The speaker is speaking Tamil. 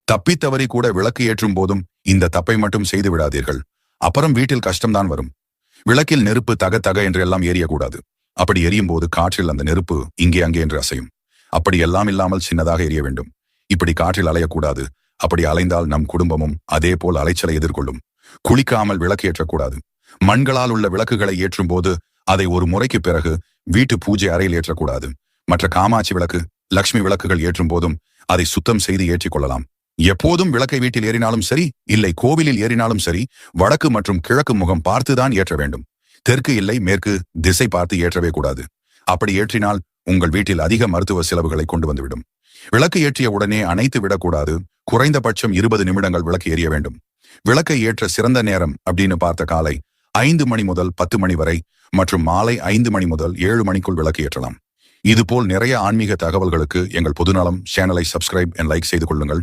தப்பித்தவறி கூட விளக்கு ஏற்றும் போதும் இந்த தப்பை மட்டும் செய்து விடாதீர்கள். அப்புறம் வீட்டில் கஷ்டம்தான் வரும். விளக்கில் நெருப்பு தக தக என்று எல்லாம் எரியக்கூடாது. அப்படி எரியும் போது காற்றில் அந்த நெருப்பு இங்கே அங்கே என்று அசையும். அப்படி எல்லாம் இல்லாமல் சின்னதாக எரிய வேண்டும். இப்படி காற்றில் அலையக்கூடாது. அப்படி அலைந்தால் நம் குடும்பமும் அதே போல் அலைச்சலை எதிர்கொள்ளும். குளிக்காமல் விளக்கு ஏற்றக்கூடாது. மண்களால் உள்ள விளக்குகளை ஏற்றும் போது அதை ஒரு முறைக்கு பிறகு வீட்டு பூஜை அறையில் ஏற்றக்கூடாது. மற்ற காமாட்சி விளக்கு, லட்சுமி விளக்குகள் ஏற்றும் போதும் அதை சுத்தம் செய்து ஏற்றிக் கொள்ளலாம். எப்போதும் விளக்கை வீட்டில் ஏறினாலும் சரி, இல்லை கோவிலில் ஏறினாலும் சரி, வடக்கு மற்றும் கிழக்கு முகம் பார்த்துதான் ஏற்ற வேண்டும். தெற்கு இல்லை மேற்கு திசை பார்த்து ஏற்றவே கூடாது. அப்படி ஏற்றினால் உங்கள் வீட்டில் அதிக மருத்துவ செலவுகளை கொண்டு வந்துவிடும். விளக்கு ஏற்றிய உடனே அணைத்து விடக்கூடாது. குறைந்தபட்சம் 20 நிமிடங்கள் விளக்கு எரிய வேண்டும். விளக்கை ஏற்ற சிறந்த நேரம் அப்படின்னு பார்த்த காலை 5 மணி முதல் 10 மணி வரை மற்றும் மாலை 5 மணி முதல் 7 மணிக்குள் விளக்கு ஏற்றலாம். இதுபோல் நிறைய ஆன்மீக தகவல்களுக்கு எங்கள் பொதுநலம் சேனலை சப்ஸ்கிரைப் அண்ட் லைக் செய்து கொள்ளுங்கள்.